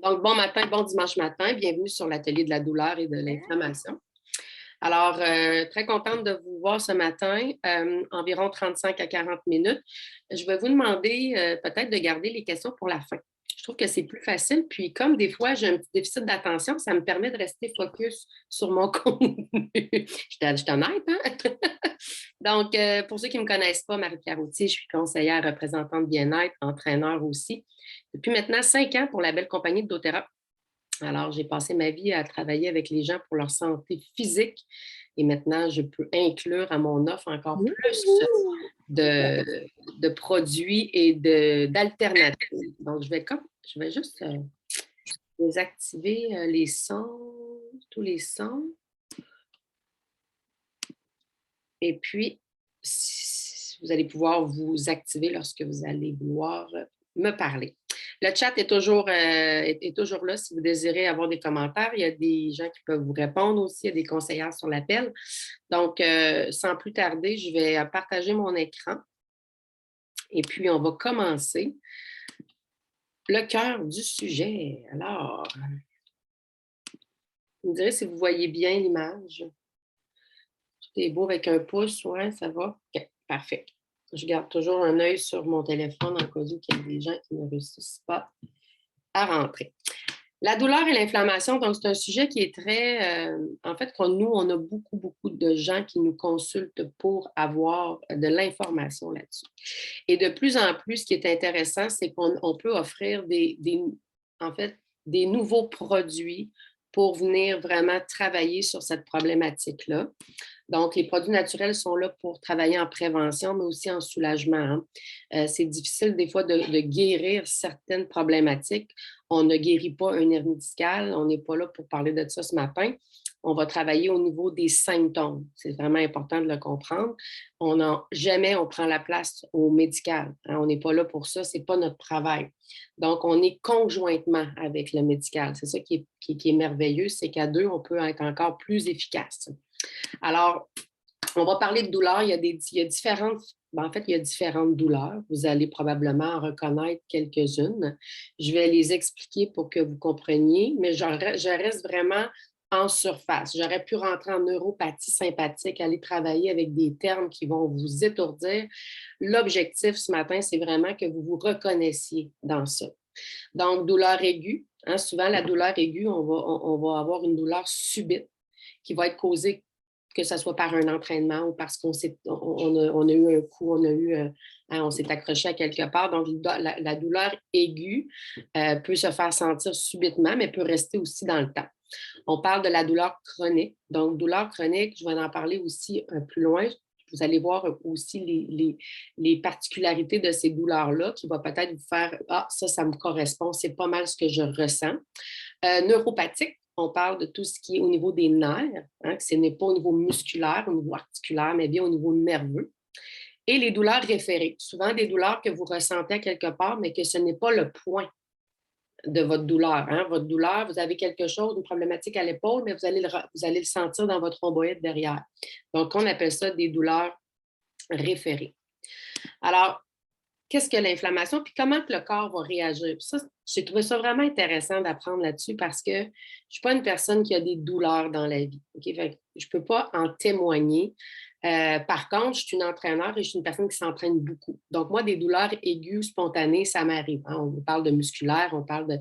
Donc, bon matin, bon dimanche matin. Bienvenue sur l'atelier de la douleur et de l'inflammation. Alors, très contente de vous voir ce matin, environ 35 à 40 minutes. Je vais vous demander peut-être de garder les questions pour la fin. Je trouve que c'est plus facile. Puis, comme des fois, j'ai un petit déficit d'attention, ça me permet de rester focus sur mon contenu. Je suis honnête, hein? Donc, pour ceux qui ne me connaissent pas, Marie-Pierre Autier, je suis conseillère représentante bien-être, entraîneur aussi. Depuis maintenant 5 ans pour la belle compagnie de doTERRA. Alors, j'ai passé ma vie à travailler avec les gens pour leur santé physique et maintenant, je peux inclure à mon offre encore plus de produits et d'alternatives. Donc, je vais juste désactiver les sons, tous les sons. Et puis, vous allez pouvoir vous activer lorsque vous allez vouloir me parler. Le chat est toujours là si vous désirez avoir des commentaires. Il y a des gens qui peuvent vous répondre aussi. Il y a des conseillères sur l'appel. Donc, sans plus tarder, je vais partager mon écran. Et puis, on va commencer le cœur du sujet. Alors, vous me direz si vous voyez bien l'image. Tout est beau avec un pouce, ouais, ça va? OK, parfait. Je garde toujours un œil sur mon téléphone en cas où il y a des gens qui ne réussissent pas à rentrer. La douleur et l'inflammation, donc c'est un sujet qui est très... en fait, nous, on a beaucoup de gens qui nous consultent pour avoir de l'information là-dessus. Et de plus en plus, ce qui est intéressant, c'est qu'on peut offrir en fait, des nouveaux produits pour venir vraiment travailler sur cette problématique-là. Donc, les produits naturels sont là pour travailler en prévention, mais aussi en soulagement. Hein. C'est difficile des fois de guérir certaines problématiques. On ne guérit pas une hernie discale. On n'est pas là pour parler de ça ce matin. On va travailler au niveau des symptômes. C'est vraiment important de le comprendre. Jamais on prend la place au médical. Hein. On n'est pas là pour ça. Ce n'est pas notre travail. Donc, on est conjointement avec le médical. C'est ça qui est merveilleux, c'est qu'à deux, on peut être encore plus efficace. Alors, on va parler de douleurs. Il y a différentes douleurs. Vous allez probablement en reconnaître quelques-unes. Je vais les expliquer pour que vous compreniez, mais je reste vraiment en surface. J'aurais pu rentrer en neuropathie sympathique, aller travailler avec des termes qui vont vous étourdir. L'objectif ce matin, c'est vraiment que vous vous reconnaissiez dans ça. Donc, douleur aiguë. Hein, souvent, la douleur aiguë, on va avoir une douleur subite qui va être causée que ce soit par un entraînement ou parce qu'on a eu un coup, on s'est accroché à quelque part. Donc, la douleur aiguë peut se faire sentir subitement, mais peut rester aussi dans le temps. On parle de la douleur chronique. Donc, douleur chronique, je vais en parler aussi plus loin. Vous allez voir aussi les particularités de ces douleurs-là qui vont peut-être vous faire « Ah, ça me correspond, c'est pas mal ce que je ressens ». Neuropathique, on parle de tout ce qui est au niveau des nerfs, hein, que ce n'est pas au niveau musculaire, au niveau articulaire, mais bien au niveau nerveux. Et les douleurs référées, souvent des douleurs que vous ressentez à quelque part, mais que ce n'est pas le point de votre douleur. Hein. Votre douleur, vous avez quelque chose, une problématique à l'épaule, mais vous allez le sentir dans votre rhomboïde derrière. Donc, on appelle ça des douleurs référées. Alors, qu'est-ce que l'inflammation, puis comment que le corps va réagir? Ça, j'ai trouvé ça vraiment intéressant d'apprendre là-dessus parce que je ne suis pas une personne qui a des douleurs dans la vie. Okay? Fait que je ne peux pas en témoigner. Par contre, je suis une entraîneur et je suis une personne qui s'entraîne beaucoup. Donc, moi, des douleurs aiguës, spontanées, ça m'arrive. Hein? On parle de musculaire, on parle de...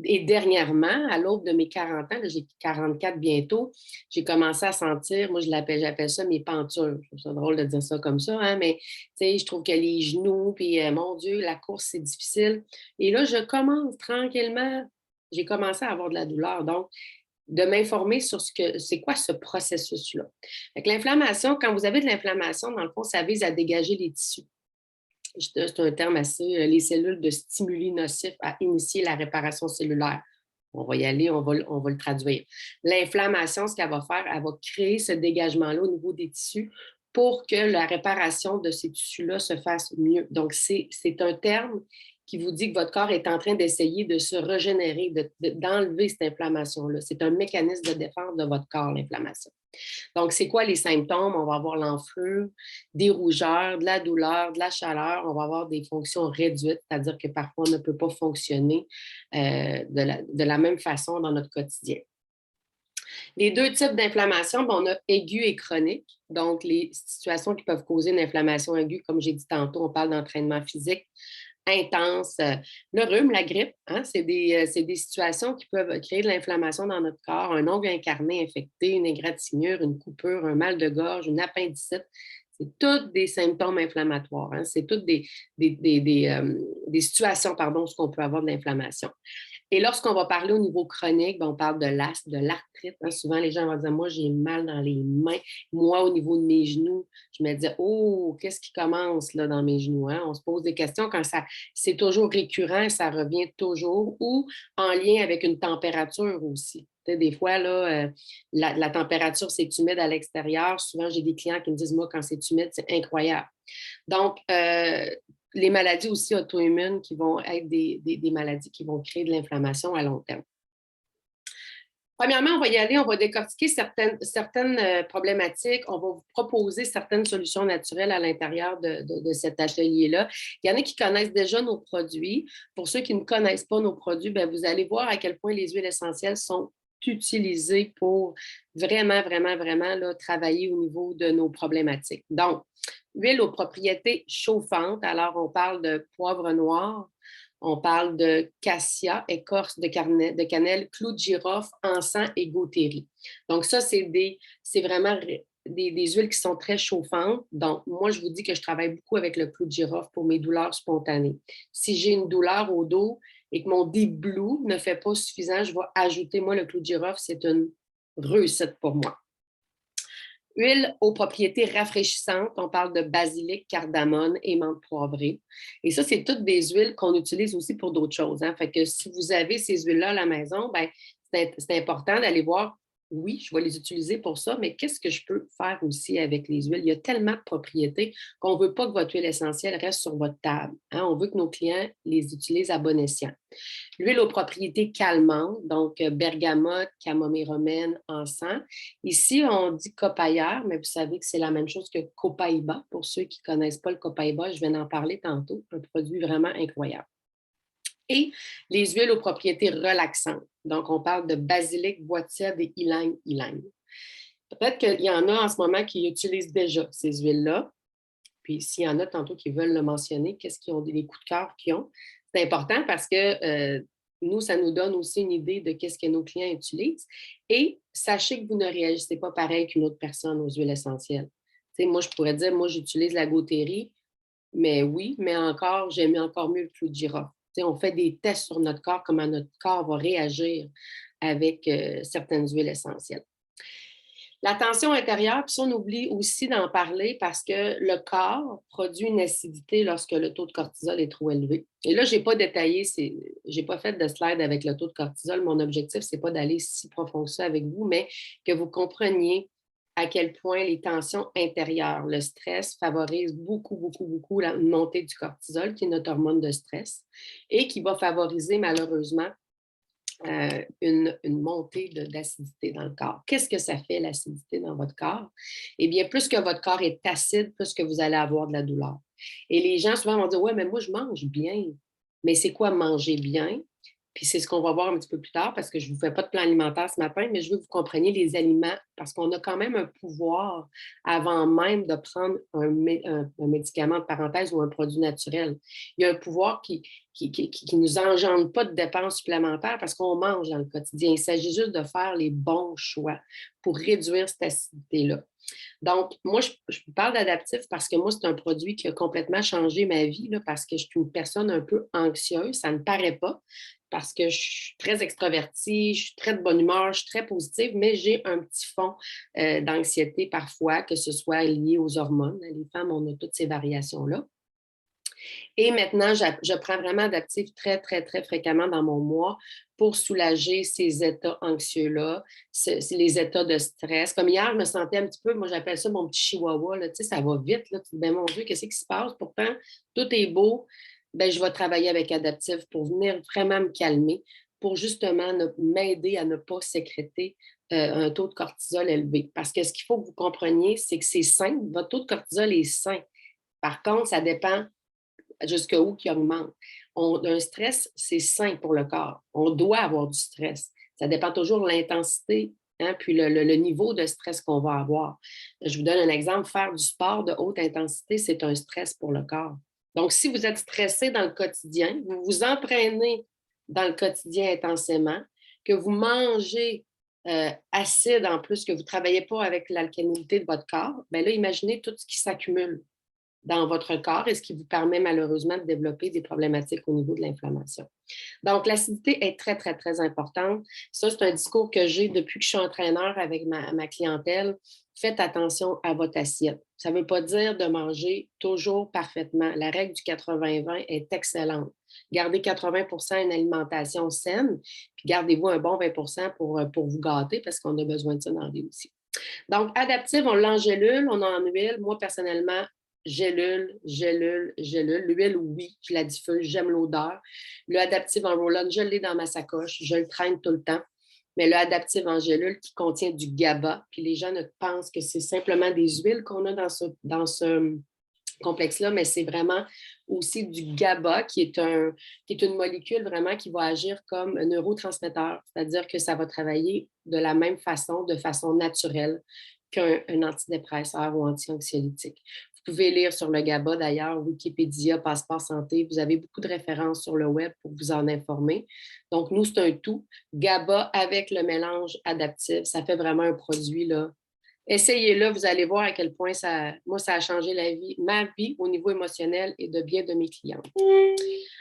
Et dernièrement, à l'aube de mes 40 ans, là, j'ai 44 bientôt, j'ai commencé à sentir, moi, j'appelle ça mes pentures. Je trouve ça drôle de dire ça comme ça, hein? Mais je trouve que les genoux, puis mon Dieu, la course, c'est difficile. Et là, je commence tranquillement, j'ai commencé à avoir de la douleur. Donc, de m'informer sur c'est quoi ce processus-là. L'inflammation, quand vous avez de l'inflammation, dans le fond, ça vise à dégager les tissus. C'est un terme assez, les cellules de stimuli nocifs à initier la réparation cellulaire. On va y aller, on va le traduire. L'inflammation, ce qu'elle va faire, elle va créer ce dégagement-là au niveau des tissus pour que la réparation de ces tissus-là se fasse mieux. Donc, c'est un terme qui vous dit que votre corps est en train d'essayer de se régénérer, d'enlever cette inflammation-là. C'est un mécanisme de défense de votre corps, l'inflammation. Donc, c'est quoi les symptômes? On va avoir l'enflure, des rougeurs, de la douleur, de la chaleur. On va avoir des fonctions réduites, c'est-à-dire que parfois, on ne peut pas fonctionner de la même façon dans notre quotidien. Les deux types d'inflammation, on a aiguë et chronique. Donc, les situations qui peuvent causer une inflammation aiguë, comme j'ai dit tantôt, on parle d'entraînement physique intense. Le rhume, la grippe, hein, c'est des situations qui peuvent créer de l'inflammation dans notre corps, un ongle incarné infecté, une égratignure, une coupure, un mal de gorge, une appendicite. C'est tous des symptômes inflammatoires. Hein. C'est toutes des situations, pardon, où on peut avoir de l'inflammation. Et lorsqu'on va parler au niveau chronique, on parle de l'asthme, de l'arthrite. Hein. Souvent, les gens vont dire, moi, j'ai mal dans les mains. Moi, au niveau de mes genoux, je me dis, oh, qu'est-ce qui commence là dans mes genoux? Hein? On se pose des questions quand c'est toujours récurrent, ça revient toujours, ou en lien avec une température aussi. Tu sais, des fois, là, la température, c'est humide à l'extérieur. Souvent, j'ai des clients qui me disent, moi, quand c'est humide, c'est incroyable. Donc, les maladies aussi auto-immunes qui vont être des maladies qui vont créer de l'inflammation à long terme. Premièrement, on va y aller, on va décortiquer certaines problématiques, on va vous proposer certaines solutions naturelles à l'intérieur de cet atelier-là. Il y en a qui connaissent déjà nos produits. Pour ceux qui ne connaissent pas nos produits, bien, vous allez voir à quel point les huiles essentielles sont utilisées pour vraiment, vraiment, vraiment là, travailler au niveau de nos problématiques. Donc, huile aux propriétés chauffantes. Alors, on parle de poivre noir, on parle de cassia, écorce de cannelle, clou de girofle, encens et gauthérie. Donc, ça, c'est vraiment des huiles qui sont très chauffantes. Donc, moi, je vous dis que je travaille beaucoup avec le clou de girofle pour mes douleurs spontanées. Si j'ai une douleur au dos et que mon déblou ne fait pas suffisant, je vais ajouter, moi, le clou de girofle, c'est une réussite pour moi. Huile aux propriétés rafraîchissantes, on parle de basilic, cardamone et menthe poivrée. Et ça, c'est toutes des huiles qu'on utilise aussi pour d'autres choses. Hein. Fait que si vous avez ces huiles-là à la maison, ben, c'est important d'aller voir, oui, je vais les utiliser pour ça, mais qu'est-ce que je peux faire aussi avec les huiles? Il y a tellement de propriétés qu'on ne veut pas que votre huile essentielle reste sur votre table. Hein. On veut que nos clients les utilisent à bon escient. L'huile aux propriétés calmantes, donc bergamote, camomille romaine, encens. Ici, on dit copailleur, mais vous savez que c'est la même chose que copaïba. Pour ceux qui ne connaissent pas le copaïba, je viens d'en parler tantôt. Un produit vraiment incroyable. Et les huiles aux propriétés relaxantes. Donc, on parle de basilic, bois tiède et ylang-ylang. Peut-être qu'il y en a en ce moment qui utilisent déjà ces huiles-là. Puis, s'il y en a tantôt qui veulent le mentionner, qu'est-ce qu'ils ont, les coups de cœur qu'ils ont? C'est important parce que nous, ça nous donne aussi une idée de qu'est-ce que nos clients utilisent. Et sachez que vous ne réagissez pas pareil qu'une autre personne aux huiles essentielles. Tu sais, moi, je pourrais dire, moi, j'utilise la gauthérie, mais oui, mais encore, j'aime encore mieux le clou de girofle. Tu sais, on fait des tests sur notre corps, comment notre corps va réagir avec certaines huiles essentielles. La tension intérieure, puis ça, on oublie aussi d'en parler parce que le corps produit une acidité lorsque le taux de cortisol est trop élevé. Et là, je n'ai pas détaillé, je n'ai pas fait de slide avec le taux de cortisol. Mon objectif, ce n'est pas d'aller si profond que ça avec vous, mais que vous compreniez à quel point les tensions intérieures, le stress favorise beaucoup, beaucoup, beaucoup la montée du cortisol, qui est notre hormone de stress, et qui va favoriser malheureusement une montée d'acidité dans le corps. Qu'est-ce que ça fait, l'acidité dans votre corps? Eh bien, plus que votre corps est acide, plus que vous allez avoir de la douleur. Et les gens souvent vont dire, ouais, mais moi, je mange bien. Mais c'est quoi manger bien? Puis c'est ce qu'on va voir un petit peu plus tard parce que je ne vous fais pas de plan alimentaire ce matin, mais je veux que vous compreniez les aliments parce qu'on a quand même un pouvoir avant même de prendre un médicament de parenthèse ou un produit naturel. Il y a un pouvoir qui nous engendre pas de dépenses supplémentaires parce qu'on mange dans le quotidien. Il s'agit juste de faire les bons choix pour réduire cette acidité-là. Donc, moi, je vous parle d'adaptif parce que moi, c'est un produit qui a complètement changé ma vie là, parce que je suis une personne un peu anxieuse. Ça ne paraît pas parce que je suis très extravertie, je suis très de bonne humeur, je suis très positive, mais j'ai un petit fond d'anxiété parfois, que ce soit lié aux hormones. Les femmes, on a toutes ces variations-là. Et maintenant, je prends vraiment Adaptive très, très, très fréquemment dans mon mois pour soulager ces états anxieux-là, les états de stress. Comme hier, je me sentais un petit peu, moi j'appelle ça mon petit chihuahua, là, tu sais, ça va vite, là, tu te dis, ben, mon Dieu, qu'est-ce qui se passe? Pourtant, tout est beau. Ben, je vais travailler avec Adaptive pour venir vraiment me calmer, pour justement m'aider à ne pas sécréter un taux de cortisol élevé. Parce que ce qu'il faut que vous compreniez, c'est que c'est sain, votre taux de cortisol est sain. Par contre, ça dépend jusqu'où qui augmente. Un stress, c'est sain pour le corps. On doit avoir du stress. Ça dépend toujours de l'intensité, hein, puis le niveau de stress qu'on va avoir. Je vous donne un exemple. Faire du sport de haute intensité, c'est un stress pour le corps. Donc, si vous êtes stressé dans le quotidien, vous vous entraînez dans le quotidien intensément, que vous mangez acide en plus, que vous ne travaillez pas avec l'alcalinité de votre corps, bien là, imaginez tout ce qui s'accumule dans votre corps et ce qui vous permet malheureusement de développer des problématiques au niveau de l'inflammation. Donc, l'acidité est très, très, très importante. Ça, c'est un discours que j'ai depuis que je suis entraîneur avec ma clientèle. Faites attention à votre assiette. Ça ne veut pas dire de manger toujours parfaitement. La règle du 80-20 est excellente. Gardez 80 une alimentation saine, puis gardez-vous un bon 20 pour vous gâter parce qu'on a besoin de ça dans la vie aussi. Donc, Adaptive, on l'a en gélule, on en huile. Moi, personnellement, gélule. L'huile, oui, je la diffuse, j'aime l'odeur. Le Adaptive en roll-on, je l'ai dans ma sacoche, je le traîne tout le temps. Mais le Adaptive en gélule qui contient du GABA, puis les gens ne pensent que c'est simplement des huiles qu'on a dans ce complexe-là, mais c'est vraiment aussi du GABA qui est une molécule vraiment qui va agir comme un neurotransmetteur, c'est-à-dire que ça va travailler de la même façon, de façon naturelle qu'un antidépresseur ou anti-anxiolytique. Vous pouvez lire sur le GABA, d'ailleurs, Wikipédia, Passeport Santé. Vous avez beaucoup de références sur le web pour vous en informer. Donc, nous, c'est un tout. GABA avec le mélange adaptif, ça fait vraiment un produit, là. Essayez-le, vous allez voir à quel point ça a changé ma vie au niveau émotionnel et de bien de mes clientes.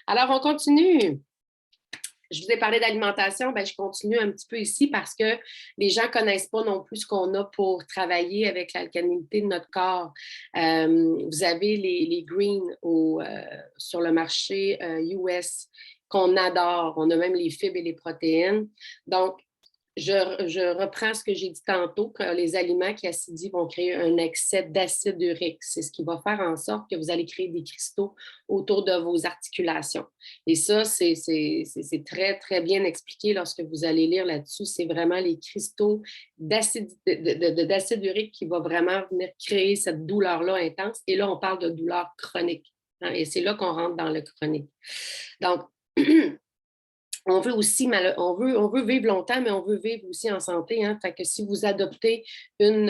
Alors, on continue. Je vous ai parlé d'alimentation, ben, je continue un petit peu ici parce que les gens ne connaissent pas non plus ce qu'on a pour travailler avec l'alcalinité de notre corps. Vous avez les greens sur le marché US qu'on adore. On a même les fibres et les protéines. Donc, je reprends ce que j'ai dit tantôt, que les aliments qui acidifient vont créer un excès d'acide urique. C'est ce qui va faire en sorte que vous allez créer des cristaux autour de vos articulations. Et ça, c'est très, très bien expliqué lorsque vous allez lire là-dessus. C'est vraiment les cristaux d'acide urique qui va vraiment venir créer cette douleur-là intense. Et là, on parle de douleur chronique, hein, et c'est là qu'on rentre dans le chronique. Donc, on veut aussi, on veut vivre longtemps, mais on veut vivre aussi en santé. Hein? Fait que si vous adoptez une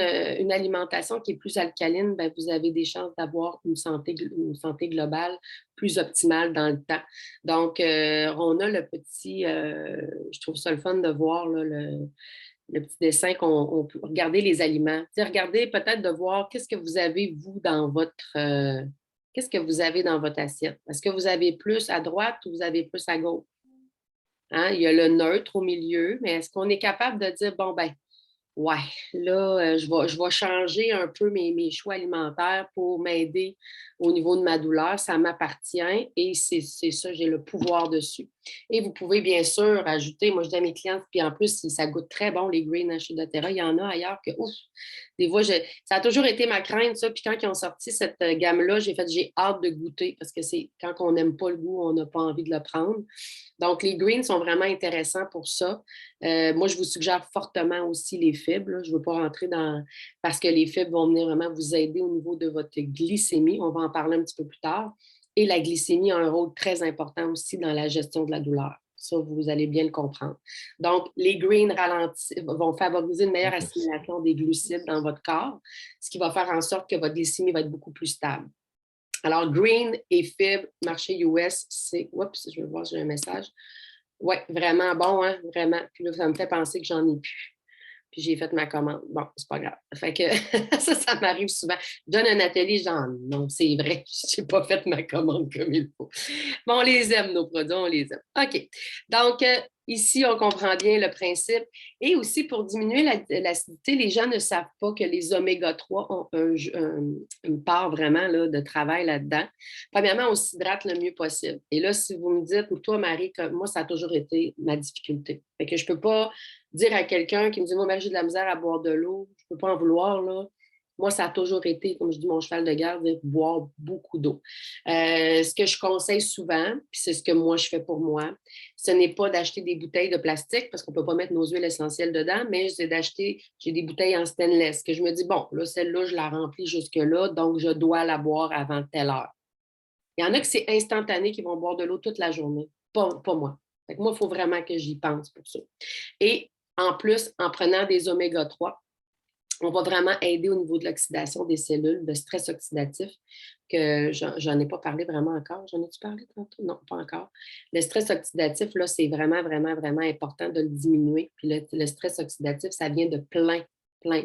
alimentation qui est plus alcaline, ben, vous avez des chances d'avoir une santé globale plus optimale dans le temps. Donc, on a le petit, je trouve ça le fun de voir là, le petit dessin qu'on peut regarder les aliments. Regardez peut-être de voir qu'est-ce que vous avez, vous, dans votre... qu'est-ce que vous avez dans votre assiette? Est-ce que vous avez plus à droite ou vous avez plus à gauche? Hein, il y a le neutre au milieu, mais est-ce qu'on est capable de dire, bon, ben, ouais, là, je vais changer un peu mes choix alimentaires pour m'aider au niveau de ma douleur. Ça m'appartient et c'est ça, j'ai le pouvoir dessus. Et vous pouvez bien sûr ajouter, moi je dis à mes clientes, puis en plus, ça goûte très bon, les green Achidatera. Il y en a ailleurs que, ouf, des fois, ça a toujours été ma crainte, ça. Puis quand ils ont sorti cette gamme-là, j'ai hâte de goûter parce que c'est quand on n'aime pas le goût, on n'a pas envie de le prendre. Donc, les greens sont vraiment intéressants pour ça. Moi, je vous suggère fortement aussi les fibres. Là. Je ne veux pas rentrer dans... parce que les fibres vont venir vraiment vous aider au niveau de votre glycémie. On va en parler un petit peu plus tard. Et la glycémie a un rôle très important aussi dans la gestion de la douleur. Ça, vous allez bien le comprendre. Donc, les greens vont favoriser une meilleure assimilation des glucides dans votre corps, ce qui va faire en sorte que votre glycémie va être beaucoup plus stable. Alors, green et fibres, marché US, c'est... Oups, je vais voir, j'ai un message. Oui, vraiment bon, hein, vraiment. Puis là, ça me fait penser que j'en ai plus. Puis j'ai fait ma commande. Bon, c'est pas grave. Fait que ça m'arrive souvent. Je donne un atelier, genre, non, c'est vrai, je n'ai pas fait ma commande comme il faut. Bon, on les aime, nos produits, on les aime. OK. Donc, Ici, on comprend bien le principe. Et aussi, pour diminuer l'acidité, les gens ne savent pas que les oméga-3 ont une part vraiment là, de travail là-dedans. Premièrement, on s'hydrate le mieux possible. Et là, si vous me dites, ou toi, Marie, que moi, ça a toujours été ma difficulté. Fait que je ne peux pas dire à quelqu'un qui me dit, moi, Marie, j'ai de la misère à boire de l'eau, je ne peux pas en vouloir, là. Moi, ça a toujours été, comme je dis, mon cheval de garde, de boire beaucoup d'eau. Ce que je conseille souvent, puis c'est ce que moi, je fais pour moi, ce n'est pas d'acheter des bouteilles de plastique parce qu'on ne peut pas mettre nos huiles essentielles dedans, mais c'est d'acheter, j'ai des bouteilles en stainless que je me dis, bon, là, celle-là, je la remplis jusque-là, donc je dois la boire avant telle heure. Il y en a que c'est instantané qui vont boire de l'eau toute la journée, pas moi. Fait que moi, il faut vraiment que j'y pense pour ça. Et en plus, en prenant des oméga-3, on va vraiment aider au niveau de l'oxydation des cellules, de stress oxydatif, que j'en ai pas parlé vraiment encore. J'en ai-tu parlé tantôt? Non, pas encore. Le stress oxydatif, là, c'est vraiment, vraiment, vraiment important de le diminuer. Puis le stress oxydatif, ça vient de plein pas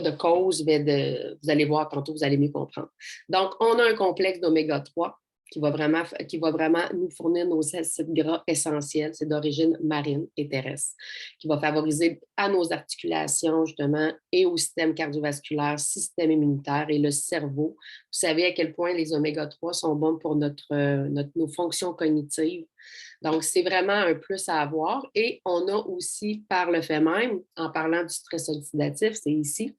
de causes, mais vous allez voir tantôt, vous allez mieux comprendre. Donc, on a un complexe d'oméga-3 qui va vraiment nous fournir nos acides gras essentiels. C'est d'origine marine et terrestre, qui va favoriser à nos articulations, justement, et au système cardiovasculaire, système immunitaire et le cerveau. Vous savez à quel point les oméga-3 sont bons pour nos fonctions cognitives. Donc, c'est vraiment un plus à avoir. Et on a aussi, par le fait même, en parlant du stress oxydatif, c'est ici,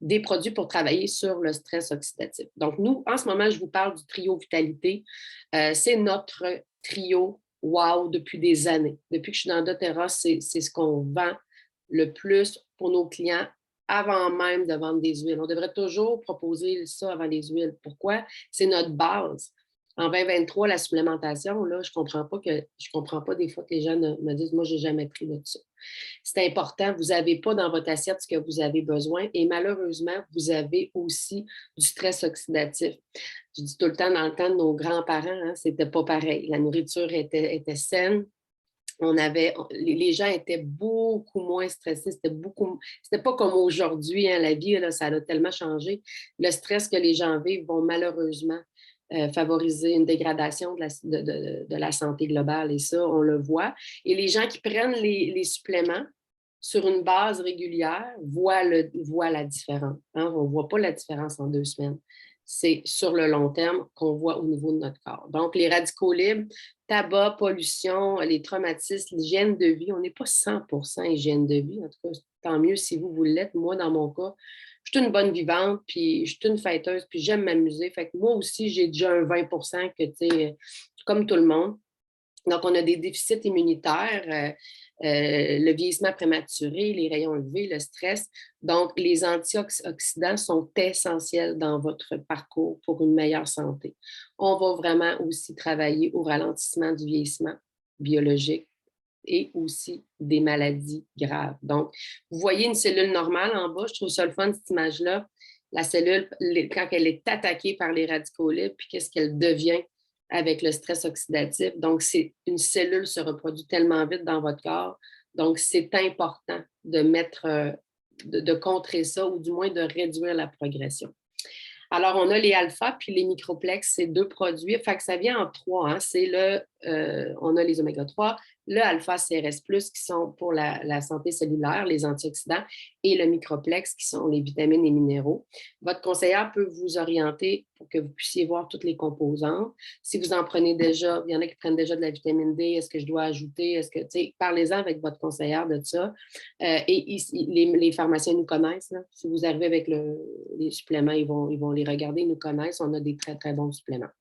des produits pour travailler sur le stress oxydatif. Donc, nous, en ce moment, je vous parle du trio Vitalité. C'est notre trio wow depuis des années. Depuis que je suis dans doTERRA, c'est ce qu'on vend le plus pour nos clients avant même de vendre des huiles. On devrait toujours proposer ça avant les huiles. Pourquoi? C'est notre base. En 2023, la supplémentation, là, je comprends pas des fois que les gens me disent, moi, j'ai jamais pris de ça. C'est important. Vous n'avez pas dans votre assiette ce que vous avez besoin et malheureusement, vous avez aussi du stress oxydatif. Je dis tout le temps, dans le temps de nos grands-parents, hein, c'était pas pareil. La nourriture était saine. Les gens étaient beaucoup moins stressés. C'était pas comme aujourd'hui, hein, la vie, là, ça a tellement changé. Le stress que les gens vivent vont malheureusement favoriser une dégradation de la santé globale. Et ça, on le voit. Et les gens qui prennent les suppléments sur une base régulière voient la différence. Hein? On ne voit pas la différence en 2 semaines. C'est sur le long terme qu'on voit au niveau de notre corps. Donc, les radicaux libres, tabac, pollution, les traumatismes, l'hygiène de vie, on n'est pas 100% hygiène de vie. En tout cas, tant mieux si vous l'êtes. Moi, dans mon cas, je suis une bonne vivante, puis je suis une fêteuse, puis j'aime m'amuser. Fait que moi aussi, j'ai déjà un 20% que, tu sais, comme tout le monde. Donc, on a des déficits immunitaires, le vieillissement prématuré, les rayons élevés, le stress. Donc, les antioxydants sont essentiels dans votre parcours pour une meilleure santé. On va vraiment aussi travailler au ralentissement du vieillissement biologique et aussi des maladies graves. Donc, vous voyez une cellule normale en bas, je trouve ça le fun, cette image-là. La cellule, quand elle est attaquée par les radicaux libres, puis qu'est-ce qu'elle devient avec le stress oxydatif. Donc, une cellule se reproduit tellement vite dans votre corps. Donc, c'est important de de contrer ça ou du moins de réduire la progression. Alors, on a les alpha puis les microplex, c'est 2 produits. Fait que ça vient en 3. Hein. On a les oméga-3, le alpha-CRS+, qui sont pour la santé cellulaire, les antioxydants, et le microplex, qui sont les vitamines et minéraux. Votre conseillère peut vous orienter pour que vous puissiez voir toutes les composantes. Si vous en prenez déjà, il y en a qui prennent déjà de la vitamine D, est-ce que je dois ajouter? Parlez-en avec votre conseillère de ça. Et ici, les pharmaciens nous connaissent. Là. Si vous arrivez avec les suppléments, ils vont les regarder, ils nous connaissent. On a des très, très bons suppléments.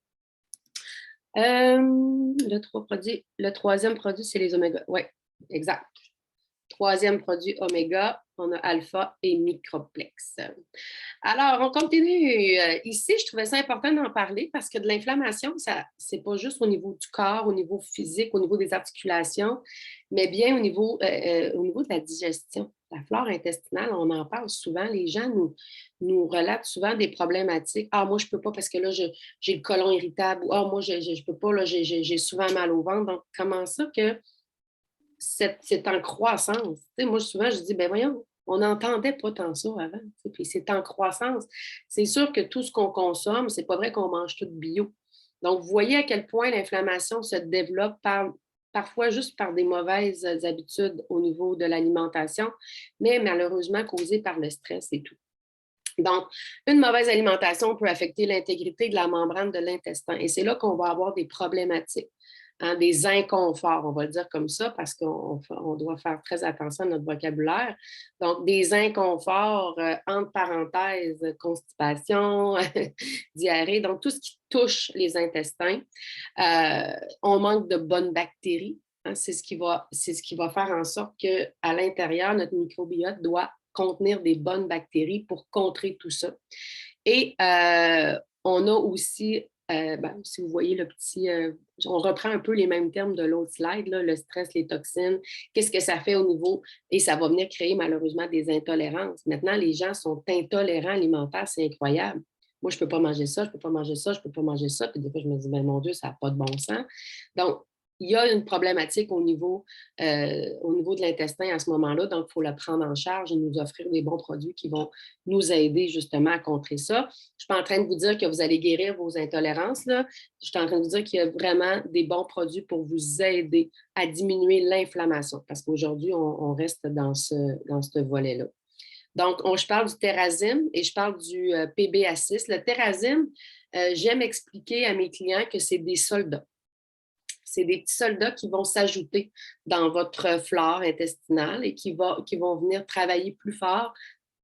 Le troisième produit, c'est les oméga. Oui, exact. Troisième produit oméga, on a alpha et microplex. Alors, on continue. Ici, je trouvais ça important d'en parler parce que de l'inflammation, c'est pas juste au niveau du corps, au niveau physique, au niveau des articulations, mais bien au niveau de la digestion. La flore intestinale, on en parle souvent. Les gens nous relatent souvent des problématiques. Ah, moi, je peux pas parce que là, j'ai le côlon irritable. Ou, ah, moi, je peux pas, là, j'ai souvent mal au ventre. Donc, comment ça que c'est en croissance? Moi, souvent, je dis, ben voyons, on n'entendait pas tant ça avant. Puis c'est en croissance. C'est sûr que tout ce qu'on consomme, c'est pas vrai qu'on mange tout bio. Donc, vous voyez à quel point l'inflammation se développe par parfois juste par des mauvaises habitudes au niveau de l'alimentation, mais malheureusement causées par le stress et tout. Donc, une mauvaise alimentation peut affecter l'intégrité de la membrane de l'intestin et c'est là qu'on va avoir des problématiques, hein, des inconforts, on va le dire comme ça, parce qu'on doit faire très attention à notre vocabulaire. Donc, des inconforts, entre parenthèses, constipation, diarrhée, donc tout ce qui touche les intestins. On manque de bonnes bactéries. Hein, c'est ce qui va faire en sorte qu'à l'intérieur, notre microbiote doit contenir des bonnes bactéries pour contrer tout ça. Et on a aussi, si vous voyez le petit, on reprend un peu les mêmes termes de l'autre slide, là, le stress, les toxines, qu'est-ce que ça fait au niveau, et ça va venir créer malheureusement des intolérances. Maintenant, les gens sont intolérants alimentaires, c'est incroyable. Moi, je ne peux pas manger ça, je ne peux pas manger ça, je ne peux pas manger ça. Puis des fois, je me dis, ben, mon Dieu, ça n'a pas de bon sens. Donc, il y a une problématique au niveau de l'intestin à ce moment-là, donc il faut la prendre en charge et nous offrir des bons produits qui vont nous aider justement à contrer ça. Je ne suis pas en train de vous dire que vous allez guérir vos intolérances, là. Je suis en train de vous dire qu'il y a vraiment des bons produits pour vous aider à diminuer l'inflammation, parce qu'aujourd'hui, on reste dans ce volet-là. Donc, je parle du Terrazym et je parle du PBA6. Le Terrazym, j'aime expliquer à mes clients que c'est des soldats. C'est des petits soldats qui vont s'ajouter dans votre flore intestinale et qui vont venir travailler plus fort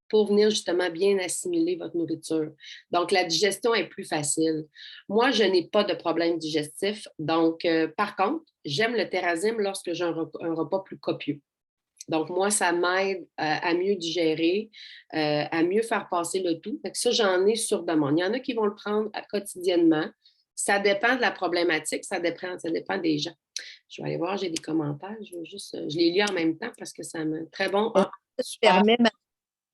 pour venir justement bien assimiler votre nourriture. Donc, la digestion est plus facile. Moi, je n'ai pas de problème digestif. Donc, par contre, j'aime le Terrazym lorsque j'ai un repas plus copieux. Donc, moi, ça m'aide à mieux digérer, à mieux faire passer le tout. Fait que ça, j'en ai sur demande. Il y en a qui vont le prendre quotidiennement. Ça dépend de la problématique, ça dépend des gens. Je vais aller voir, j'ai des commentaires. Je les lis en même temps parce que ça me... Très bon. Ça te Super. permet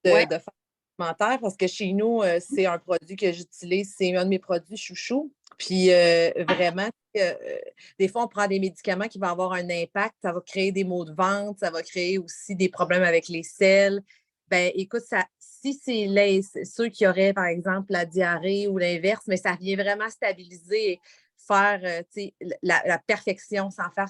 Ouais. de faire un commentaire parce que chez nous, c'est un produit que j'utilise, c'est un de mes produits chouchous. Puis vraiment, des fois, on prend des médicaments qui vont avoir un impact, ça va créer des maux de ventre, ça va créer aussi des problèmes avec les selles. Ben, écoute, si c'est ceux qui auraient, par exemple, la diarrhée ou l'inverse, mais ça vient vraiment stabiliser et faire la perfection sans faire.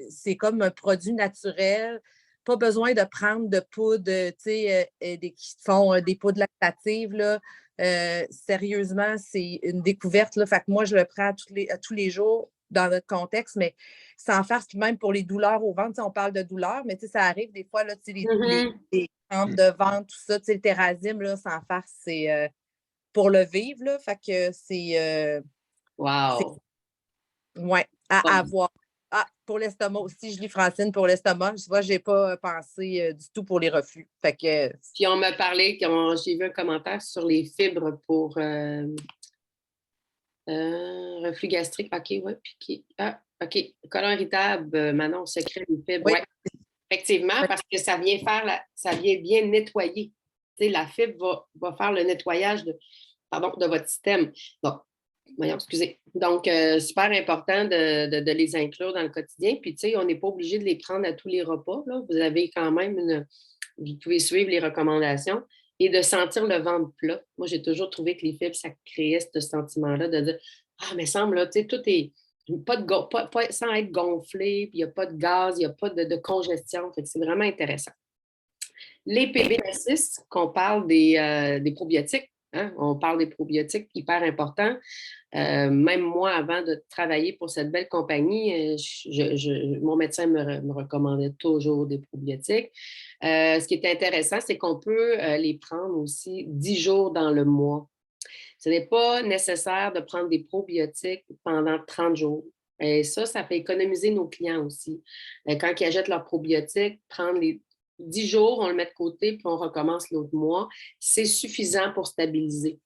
C'est comme un produit naturel. Pas besoin de prendre de poudre, qui font des poudres lactatives, là. Sérieusement, c'est une découverte, là. Fait que moi, je le prends à tous les jours dans notre contexte, mais sans faire, même pour les douleurs au ventre, on parle de douleurs, mais ça arrive des fois, là, les crampes de ventre, tout ça, le Terrazym, là, sans faire, c'est pour le vivre, là. Fait que c'est Wow. ouais, à avoir. Ah, pour l'estomac aussi, je lis Francine pour l'estomac. Je vois, je n'ai pas pensé du tout pour les reflux. Fait que... Puis on m'a parlé, j'ai vu un commentaire sur les fibres pour reflux gastrique. OK, oui. Puis, OK. Colon irritable, Manon, secret des fibres. Oui. Ouais. Effectivement, parce que ça vient bien nettoyer. Tu sais, la fibre va faire le nettoyage de votre système. Donc, voyons, excusez. Donc, super important de les inclure dans le quotidien. Puis, tu sais, on n'est pas obligé de les prendre à tous les repas, là. Vous avez quand même vous pouvez suivre les recommandations et de sentir le ventre plat. Moi, j'ai toujours trouvé que les fibres, ça créait ce sentiment-là de dire, ah, mais semble, là, tu sais, tout est sans être gonflé, puis il n'y a pas de gaz, il n'y a pas de congestion. Fait que c'est vraiment intéressant. Les PBA6, qu'on parle des probiotiques, hein, on parle des probiotiques hyper importants. Même moi, avant de travailler pour cette belle compagnie, mon médecin me recommandait toujours des probiotiques. Ce qui est intéressant, c'est qu'on peut les prendre aussi 10 jours dans le mois. Ce n'est pas nécessaire de prendre des probiotiques pendant 30 jours. Et ça fait économiser nos clients aussi. Quand ils achètent leurs probiotiques, prendre les 10 jours, on le met de côté, puis on recommence l'autre mois. C'est suffisant pour stabiliser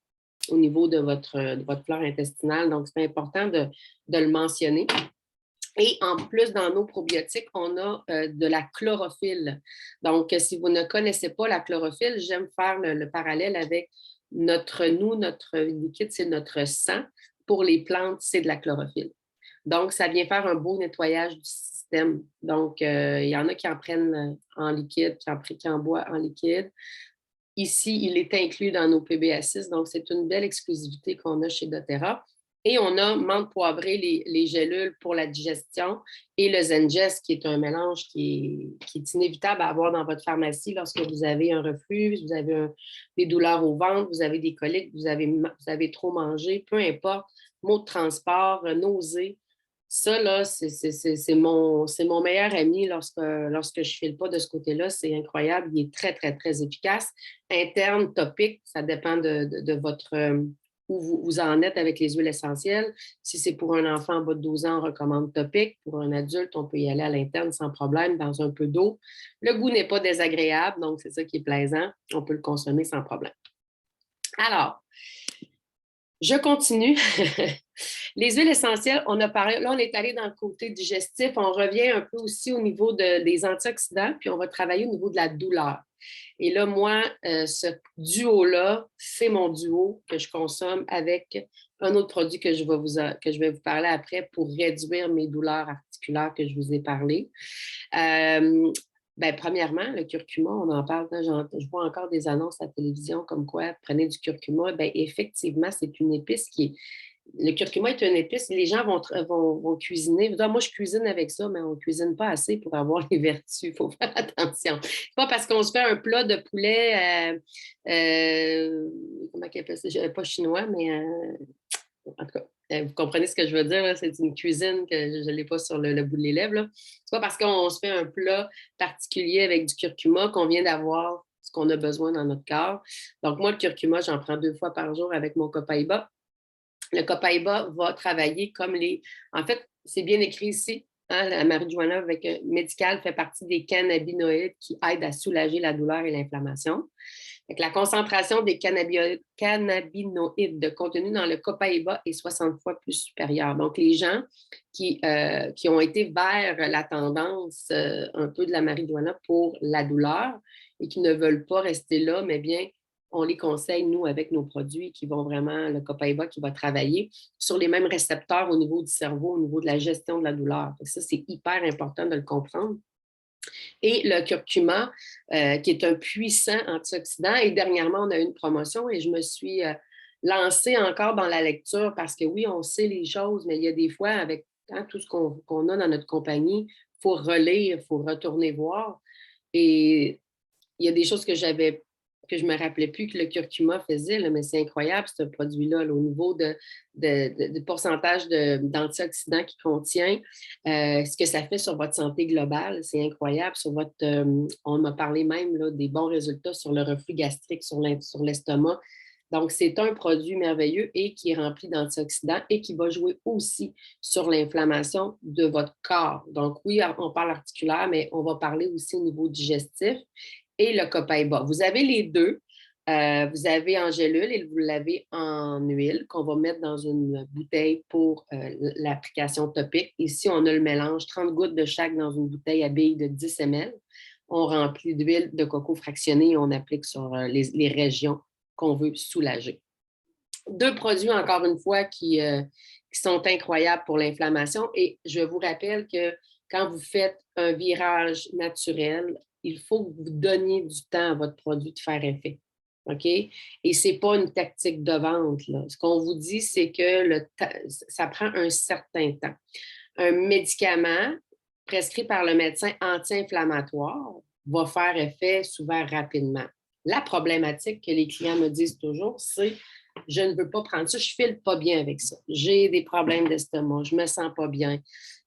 au niveau de votre flore intestinale. Donc, c'est important de le mentionner. Et en plus, dans nos probiotiques, on a de la chlorophylle. Donc, si vous ne connaissez pas la chlorophylle, j'aime faire le parallèle avec notre liquide, c'est notre sang. Pour les plantes, c'est de la chlorophylle. Donc, ça vient faire un beau nettoyage du système. Donc, il y en a qui en prennent en liquide, qui en boivent en liquide. Ici, il est inclus dans nos PBA6, donc c'est une belle exclusivité qu'on a chez doTERRA. Et on a menthe poivrée, les gélules pour la digestion et le Zengest, qui est un mélange qui est inévitable à avoir dans votre pharmacie lorsque vous avez un reflux, vous avez des douleurs au ventre, vous avez des coliques, vous avez trop mangé, peu importe, maux de transport, nausées. Ça, là, c'est mon meilleur ami lorsque je ne file pas de ce côté-là. C'est incroyable. Il est très, très, très efficace. Interne, topique, ça dépend de votre où vous en êtes avec les huiles essentielles. Si c'est pour un enfant en bas de 12 ans, on recommande topique. Pour un adulte, on peut y aller à l'interne sans problème, dans un peu d'eau. Le goût n'est pas désagréable, donc c'est ça qui est plaisant. On peut le consommer sans problème. Alors, je continue. Les huiles essentielles, on a parlé, là, on est allé dans le côté digestif. On revient un peu aussi au niveau des antioxydants, puis on va travailler au niveau de la douleur. Et là, moi, ce duo-là, c'est mon duo que je consomme avec un autre produit que je vais vous parler après pour réduire mes douleurs articulaires que je vous ai parlé. Premièrement, le curcuma, on en parle, je vois encore des annonces à la télévision comme quoi prenez du curcuma. Bien, effectivement, c'est une épice qui est. Le curcuma est une épice. Les gens vont cuisiner. Moi, je cuisine avec ça, mais on ne cuisine pas assez pour avoir les vertus. Il faut faire attention. C'est pas parce qu'on se fait un plat de poulet, comment on appelle ça? Pas chinois, mais en tout cas, vous comprenez ce que je veux dire, là? C'est une cuisine que je ne l'ai pas sur le bout des lèvres. C'est pas parce qu'on se fait un plat particulier avec du curcuma qu'on vient d'avoir ce qu'on a besoin dans notre corps. Donc, moi, le curcuma, j'en prends 2 fois par jour avec mon copaiba. Le copaiba va travailler comme les. En fait, c'est bien écrit ici. Hein, la marijuana médicale fait partie des cannabinoïdes qui aident à soulager la douleur et l'inflammation. La concentration des cannabinoïdes contenus dans le copaiba est 60 fois plus supérieure. Donc, les gens qui ont été vers la tendance un peu de la marijuana pour la douleur et qui ne veulent pas rester là, mais bien, on les conseille, nous, avec nos produits qui vont vraiment, le copaiba qui va travailler sur les mêmes récepteurs au niveau du cerveau, au niveau de la gestion de la douleur. Ça, c'est hyper important de le comprendre. Et le curcuma, qui est un puissant antioxydant. Et dernièrement, on a eu une promotion et je me suis lancée encore dans la lecture parce que oui, on sait les choses, mais il y a des fois, avec tout ce qu'on a dans notre compagnie, il faut relire, il faut retourner voir. Et il y a des choses que je ne me rappelais plus que le curcuma faisait, là, mais c'est incroyable, ce produit-là, là, au niveau de pourcentage d'antioxydants qu'il contient, ce que ça fait sur votre santé globale, c'est incroyable. On m'a parlé même là, des bons résultats sur le reflux gastrique, sur l'estomac. Donc, c'est un produit merveilleux et qui est rempli d'antioxydants et qui va jouer aussi sur l'inflammation de votre corps. Donc, oui, on parle articulaire, mais on va parler aussi au niveau digestif et le copaiba. Vous avez les deux. Vous avez en gélule et vous l'avez en huile qu'on va mettre dans une bouteille pour l'application topique. Ici, on a le mélange, 30 gouttes de chaque dans une bouteille à billes de 10 ml. On remplit d'huile de coco fractionnée et on applique sur les régions qu'on veut soulager. 2 produits, encore une fois, qui sont incroyables pour l'inflammation. Et je vous rappelle que quand vous faites un virage naturel, il faut que vous donniez du temps à votre produit de faire effet. OK? Et ce n'est pas une tactique de vente, là. Ce qu'on vous dit, c'est que ça prend un certain temps. Un médicament prescrit par le médecin anti-inflammatoire va faire effet souvent rapidement. La problématique que les clients me disent toujours, c'est je ne veux pas prendre ça, je ne file pas bien avec ça. J'ai des problèmes d'estomac, je ne me sens pas bien.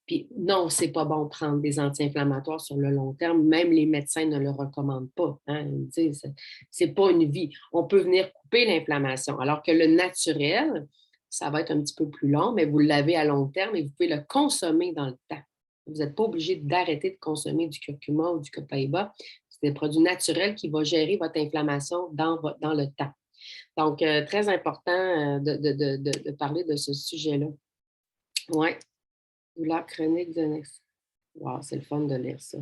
Puis non, ce n'est pas bon de prendre des anti-inflammatoires sur le long terme. Même les médecins ne le recommandent pas. Hein. Ce n'est pas une vie. On peut venir couper l'inflammation. Alors que le naturel, ça va être un petit peu plus long, mais vous l'avez à long terme et vous pouvez le consommer dans le temps. Vous n'êtes pas obligé d'arrêter de consommer du curcuma ou du copaiba. C'est des produits naturels qui vont gérer votre inflammation dans le temps. Donc, très important de parler de ce sujet-là. Oui. Douleur chronique de Next. Wow, c'est le fun de lire ça.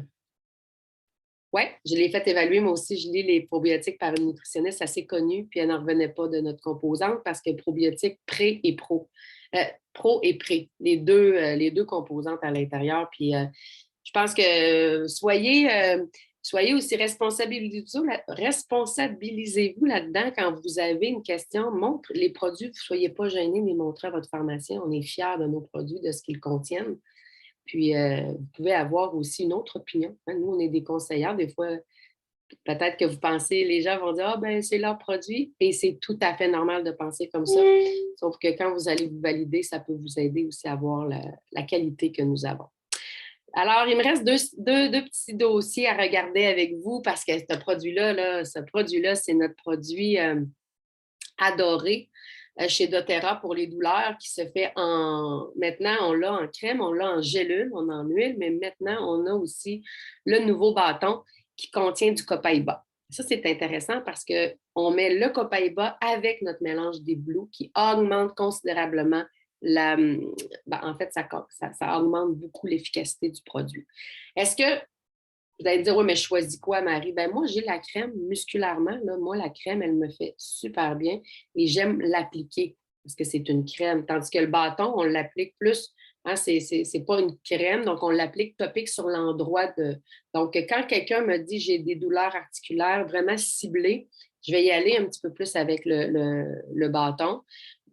Oui, je l'ai fait évaluer. Moi aussi, je lis les probiotiques par une nutritionniste assez connue, puis elle n'en revenait pas de notre composante parce que probiotiques pré et pro. Pro et pré, les deux composantes à l'intérieur. Puis je pense que soyez soyez aussi responsabilisez-vous là-dedans quand vous avez une question. Montre les produits, vous ne soyez pas gênés de les montrer à votre pharmacien. On est fiers de nos produits, de ce qu'ils contiennent. Puis, vous pouvez avoir aussi une autre opinion. Hein. Nous, on est des conseillères. Des fois, peut-être que vous pensez, les gens vont dire, ah, ben c'est leur produit. Et c'est tout à fait normal de penser comme ça. Sauf que quand vous allez vous valider, ça peut vous aider aussi à voir la qualité que nous avons. Alors, il me reste deux petits dossiers à regarder avec vous parce que ce produit-là, c'est notre produit adoré chez doTERRA pour les douleurs qui se fait maintenant, on l'a en crème, on l'a en gélule, on a en huile, mais maintenant, on a aussi le nouveau bâton qui contient du copaïba. Ça, c'est intéressant parce qu'on met le copaïba avec notre mélange des Blue qui augmente considérablement en fait, ça augmente beaucoup l'efficacité du produit. Est-ce que vous allez me dire, oui, mais je choisis quoi, Marie? Ben moi, j'ai la crème musculairement. Là, moi, la crème, elle me fait super bien et j'aime l'appliquer parce que c'est une crème. Tandis que le bâton, on l'applique plus. Hein, c'est pas une crème, donc on l'applique topique sur l'endroit de. Donc, quand quelqu'un me dit j'ai des douleurs articulaires vraiment ciblées, je vais y aller un petit peu plus avec le bâton.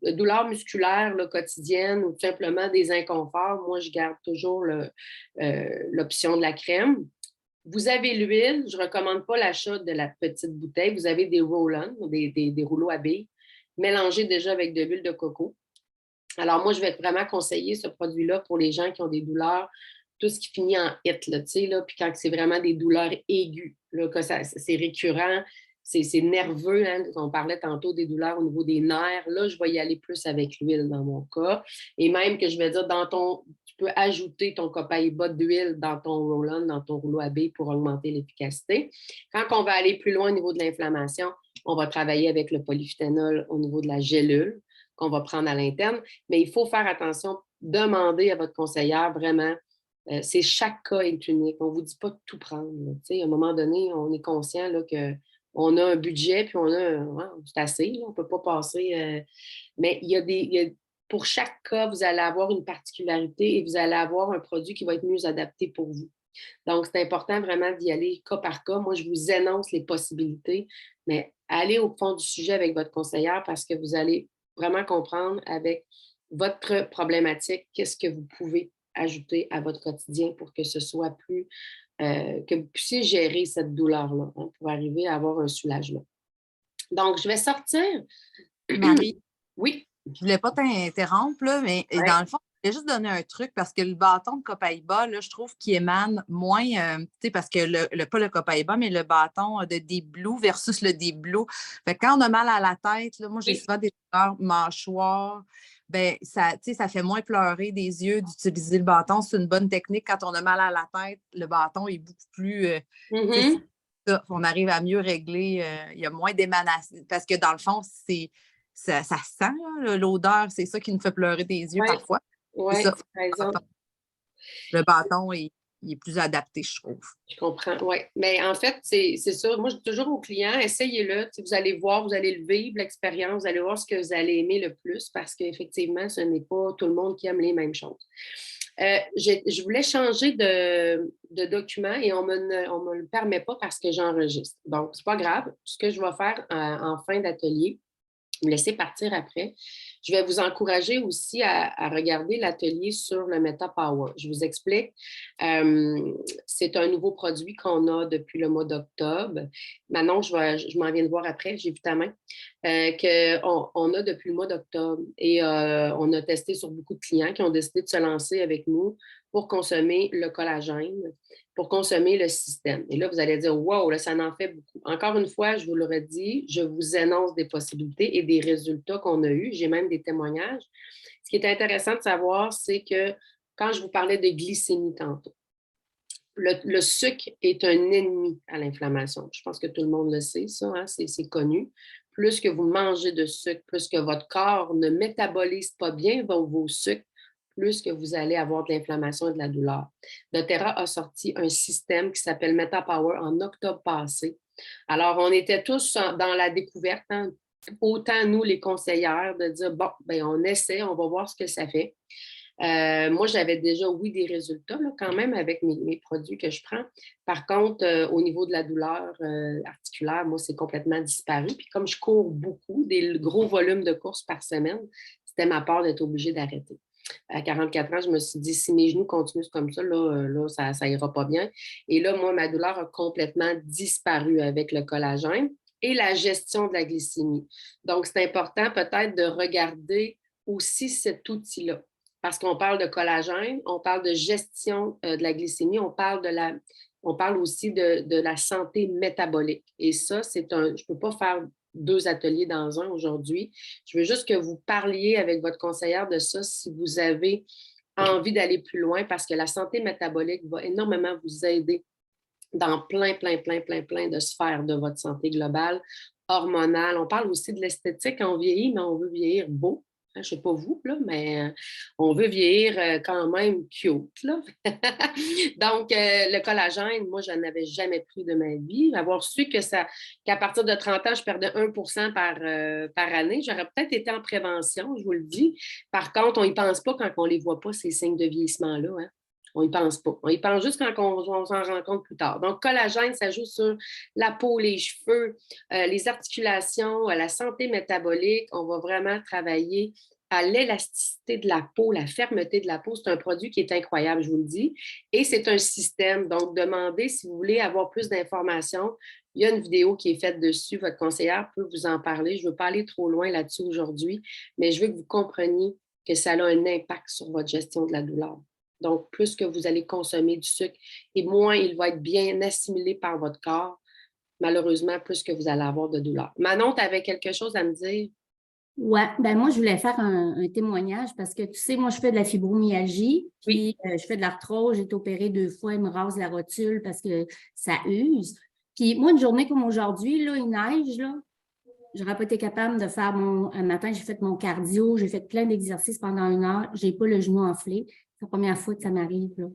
Douleurs musculaires quotidiennes ou tout simplement des inconforts, moi, je garde toujours l'option de la crème. Vous avez l'huile, je ne recommande pas l'achat de la petite bouteille. Vous avez des roll-on, des rouleaux à billes, mélangés déjà avec de l'huile de coco. Alors, moi, je vais vraiment conseiller ce produit-là pour les gens qui ont des douleurs, tout ce qui finit en it, là, puis quand c'est vraiment des douleurs aiguës, là, que c'est récurrent, c'est nerveux. Hein? On parlait tantôt des douleurs au niveau des nerfs. Là, je vais y aller plus avec l'huile dans mon cas. Et même que je vais dire, tu peux ajouter ton copaïba d'huile dans ton roll-on, dans ton rouleau à billes pour augmenter l'efficacité. Quand on va aller plus loin au niveau de l'inflammation, on va travailler avec le polyphénol au niveau de la gélule qu'on va prendre à l'interne. Mais il faut faire attention, demandez à votre conseillère vraiment. C'est chaque cas est unique. On ne vous dit pas de tout prendre. À un moment donné, on est conscient là, qu'on a un budget, puis c'est assez, là, on ne peut pas passer. Mais pour chaque cas, vous allez avoir une particularité et vous allez avoir un produit qui va être mieux adapté pour vous. Donc, c'est important vraiment d'y aller cas par cas. Moi, je vous énonce les possibilités, mais allez au fond du sujet avec votre conseillère parce que vous allez vraiment comprendre avec votre problématique qu'est-ce que vous pouvez ajouter à votre quotidien pour que ce soit plus, que vous puissiez gérer cette douleur-là pour arriver à avoir un soulagement. Donc, je vais sortir. Marie, oui. Je ne voulais pas t'interrompre, là, mais dans le fond, je voulais juste donner un truc parce que le bâton de copaïba, là, je trouve qu'il émane moins, tu sais, parce que pas le copaïba, mais le bâton de Deep Blue versus le Deep Blue. Fait que quand on a mal à la tête, là, moi, j'ai souvent des douleurs mâchoires. Ben, ça fait moins pleurer des yeux d'utiliser le bâton. C'est une bonne technique. Quand on a mal à la tête, le bâton est beaucoup plus. On arrive à mieux régler. Il y a moins d'émanation. Parce que dans le fond, ça sent, là, l'odeur, c'est ça qui nous fait pleurer des yeux parfois. Oui, par exemple. Le bâton, il est plus adapté, je trouve. Je comprends, oui. Mais en fait, c'est ça. Moi, je dis toujours aux clients, essayez-le. Vous allez voir, vous allez le vivre, l'expérience, vous allez voir ce que vous allez aimer le plus parce qu'effectivement, ce n'est pas tout le monde qui aime les mêmes choses. Je voulais changer de document et on me le permet pas parce que j'enregistre. Donc, c'est pas grave. Ce que je vais faire en fin d'atelier, me laisser partir après. Je vais vous encourager aussi à regarder l'atelier sur le MetaPower. Je vous explique. C'est un nouveau produit qu'on a depuis le mois d'octobre. Maintenant, je m'en viens de voir après, j'ai vu ta main, qu'on a depuis le mois d'octobre. Et on a testé sur beaucoup de clients qui ont décidé de se lancer avec nous pour consommer le collagène, pour consommer le système. Et là, vous allez dire, wow, là, ça en fait beaucoup. Encore une fois, je vous le redis, je vous énonce des possibilités et des résultats qu'on a eus. J'ai même des témoignages. Ce qui est intéressant de savoir, c'est que quand je vous parlais de glycémie tantôt, le sucre est un ennemi à l'inflammation. Je pense que tout le monde le sait, ça, hein? C'est connu. Plus que vous mangez de sucre, plus que votre corps ne métabolise pas bien vos sucres, plus que vous allez avoir de l'inflammation et de la douleur. doTERRA a sorti un système qui s'appelle MetaPower en octobre passé. Alors, on était tous dans la découverte, hein? Autant nous, les conseillères, de dire, bon, ben on essaie, on va voir ce que ça fait. Moi, j'avais déjà, oui, des résultats là, quand même avec mes produits que je prends. Par contre, au niveau de la douleur articulaire, moi, c'est complètement disparu. Puis comme je cours beaucoup, des gros volumes de courses par semaine, c'était ma peur d'être obligée d'arrêter. À 44 ans, je me suis dit, si mes genoux continuent comme ça, là ça ira pas bien. Et là, moi, ma douleur a complètement disparu avec le collagène et la gestion de la glycémie. Donc, c'est important peut-être de regarder aussi cet outil-là. Parce qu'on parle de collagène, on parle de gestion de la glycémie, on parle aussi de la santé métabolique. Et ça, je ne peux pas faire 2 ateliers dans un aujourd'hui. Je veux juste que vous parliez avec votre conseillère de ça si vous avez envie d'aller plus loin parce que la santé métabolique va énormément vous aider dans plein de sphères de votre santé globale, hormonale. On parle aussi de l'esthétique. On vieillit, mais on veut vieillir beau. Je ne sais pas vous, là, mais on veut vieillir quand même cute. Là. Donc, le collagène, moi, je n'en avais jamais pris de ma vie. Avoir su qu'à partir de 30 ans, je perdais 1% par année, j'aurais peut-être été en prévention, je vous le dis. Par contre, on n'y pense pas quand on ne les voit pas, ces signes de vieillissement-là. Hein. On n'y pense pas. On y pense juste quand on s'en rend compte plus tard. Donc, collagène, ça joue sur la peau, les cheveux, les articulations, la santé métabolique. On va vraiment travailler à l'élasticité de la peau, la fermeté de la peau. C'est un produit qui est incroyable, je vous le dis. Et c'est un système. Donc, demandez si vous voulez avoir plus d'informations. Il y a une vidéo qui est faite dessus. Votre conseillère peut vous en parler. Je ne veux pas aller trop loin là-dessus aujourd'hui, mais je veux que vous compreniez que ça a un impact sur votre gestion de la douleur. Donc, plus que vous allez consommer du sucre et moins il va être bien assimilé par votre corps, malheureusement, plus que vous allez avoir de douleur. Manon, tu avais quelque chose à me dire? Oui, ben moi, je voulais faire un témoignage parce que, tu sais, moi, je fais de la fibromyalgie, puis je fais de l'arthrose, j'ai été opérée 2 fois, ils me rasent la rotule parce que ça use. Puis moi, une journée comme aujourd'hui, là, il neige, là, j'aurais pas été capable de faire un matin, j'ai fait mon cardio, j'ai fait plein d'exercices pendant 1 heure, j'ai pas le genou enflé. C'est la première fois que ça m'arrive, là.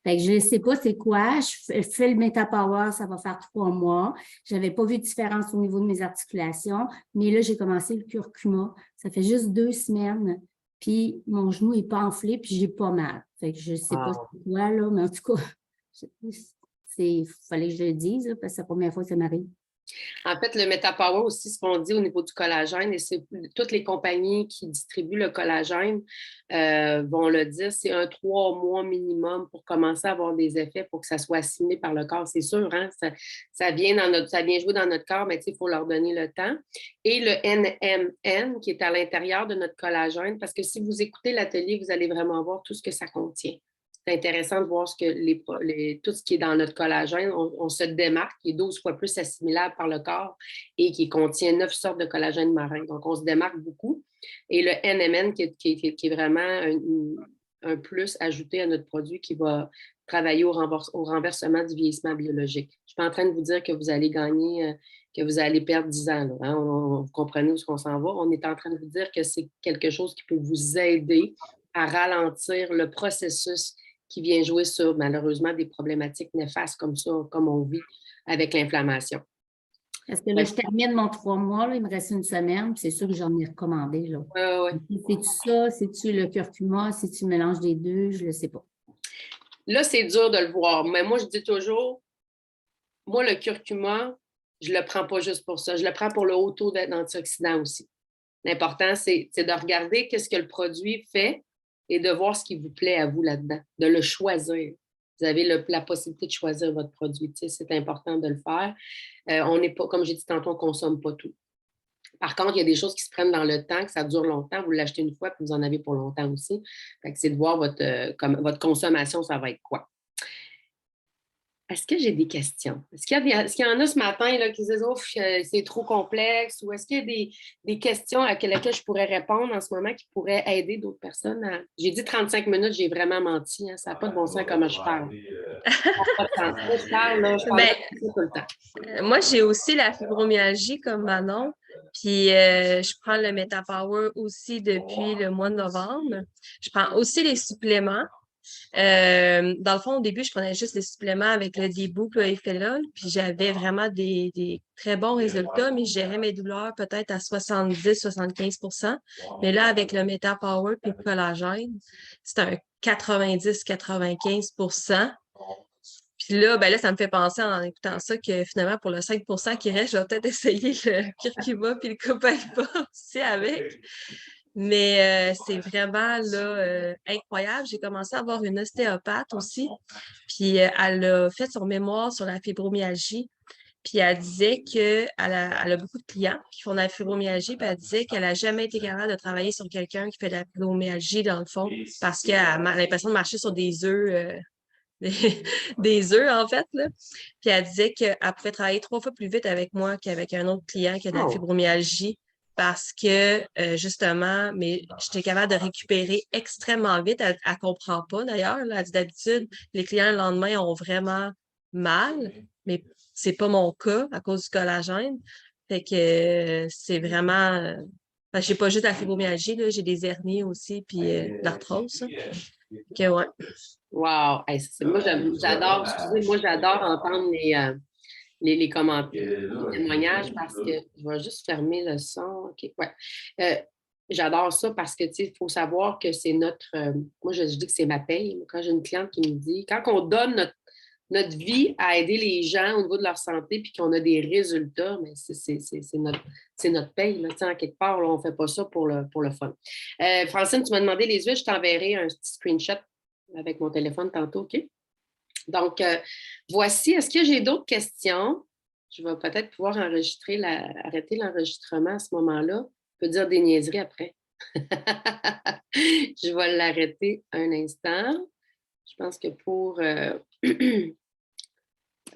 Fait que je ne sais pas c'est quoi. Je fais le MetaPower, ça va faire 3 mois. Je n'avais pas vu de différence au niveau de mes articulations, mais là, j'ai commencé le curcuma. Ça fait juste 2 semaines, puis mon genou n'est pas enflé, puis j'ai pas mal. Fait que je ne sais pas c'est quoi, là, mais en tout cas, il fallait que je le dise, là, parce que c'est la première fois que ça m'arrive. En fait, le MetaPower aussi, ce qu'on dit au niveau du collagène, et c'est toutes les compagnies qui distribuent le collagène vont le dire, c'est un 3 mois minimum pour commencer à avoir des effets pour que ça soit assimilé par le corps. C'est sûr, hein? Ça vient jouer dans notre corps, mais il faut leur donner le temps. Et le NMN qui est à l'intérieur de notre collagène, parce que si vous écoutez l'atelier, vous allez vraiment voir tout ce que ça contient. C'est intéressant de voir tout ce qui est dans notre collagène. On se démarque, qui est 12 fois plus assimilable par le corps et qui contient 9 sortes de collagène marin. Donc, on se démarque beaucoup. Et le NMN, qui est vraiment un plus ajouté à notre produit qui va travailler au renversement du vieillissement biologique. Je ne suis pas en train de vous dire que vous allez gagner, que vous allez perdre 10 ans. Là, hein? Vous comprenez où on s'en va. On est en train de vous dire que c'est quelque chose qui peut vous aider à ralentir le processus qui vient jouer sur, malheureusement, des problématiques néfastes comme ça, comme on vit avec l'inflammation. Parce que là, je termine mon 3 mois, là, il me reste 1 semaine, puis c'est sûr que j'en ai recommandé. Là. C'est-tu ça? C'est-tu le curcuma? C'est-tu le mélange des deux? Je ne le sais pas. Là, c'est dur de le voir, mais moi, je dis toujours, moi, le curcuma, je ne le prends pas juste pour ça. Je le prends pour le haut taux d'antioxydants aussi. L'important, c'est de regarder qu'est-ce que le produit fait et de voir ce qui vous plaît à vous là-dedans, de le choisir. Vous avez la possibilité de choisir votre produit. Tu sais, c'est important de le faire. On n'est pas, comme j'ai dit tantôt, on ne consomme pas tout. Par contre, il y a des choses qui se prennent dans le temps, que ça dure longtemps. Vous l'achetez une fois, puis vous en avez pour longtemps aussi. C'est de voir votre consommation, ça va être quoi. Est-ce que j'ai des questions? Est-ce qu'il y en a ce matin là, qui disent « Ouf, c'est trop complexe » ou est-ce qu'il y a des questions à lesquelles je pourrais répondre en ce moment qui pourraient aider d'autres personnes? J'ai dit 35 minutes, j'ai vraiment menti. Hein, ça n'a pas de bon sens comment je parle. Je parle tout le temps. Moi, j'ai aussi la fibromyalgie comme Manon. Puis, je prends le MetaPower aussi depuis le mois de novembre. Je prends aussi les suppléments. Dans le fond, au début, je prenais juste des suppléments avec le D-Book, le Effélol, puis j'avais vraiment des très bons résultats, mais je gérais mes douleurs peut-être à 70-75%. Mais là, avec le MetaPower puis le collagène, c'est un 90-95%. Puis là, ben là, ça me fait penser en écoutant ça que finalement, pour le 5% qui reste, je vais peut-être essayer le curcuma puis le copaïba aussi avec. Mais c'est vraiment là incroyable. J'ai commencé à avoir une ostéopathe aussi. Puis elle a fait son mémoire sur la fibromyalgie. Puis elle disait elle a beaucoup de clients qui font de la fibromyalgie. Puis elle disait qu'elle n'a jamais été capable de travailler sur quelqu'un qui fait de la fibromyalgie dans le fond parce qu'elle a l'impression de marcher sur des œufs. Des œufs, en fait, là. Puis elle disait qu'elle pouvait travailler 3 fois plus vite avec moi qu'avec un autre client qui a de la fibromyalgie parce que, justement, mais j'étais capable de récupérer extrêmement vite. Elle ne comprend pas, d'ailleurs. Elle dit d'habitude, les clients, le lendemain, ont vraiment mal, mais c'est pas mon cas à cause du collagène. Fait que c'est vraiment... j'ai pas juste la fibromyalgie, là, j'ai des hernies aussi, puis de l'arthrose. Que, ouais. Wow! Hey, moi, j'adore, excusez, moi, j'adore entendre les commentaires, les témoignages parce que je vais juste fermer le son. OK, ouais. J'adore ça parce que, tu sais, il faut savoir que c'est notre... moi, je dis que c'est ma paye. Quand j'ai une cliente qui me dit, quand on donne notre vie à aider les gens au niveau de leur santé puis qu'on a des résultats, mais c'est notre paye. Là. En quelque part, là, on ne fait pas ça pour le fun. Francine, tu m'as demandé les huiles, je t'enverrai un petit screenshot avec mon téléphone tantôt, OK? Donc, voici. Est-ce que j'ai d'autres questions? Je vais peut-être pouvoir arrêter l'enregistrement à ce moment-là. Je peux dire des niaiseries après. Je vais l'arrêter un instant. Je pense que pour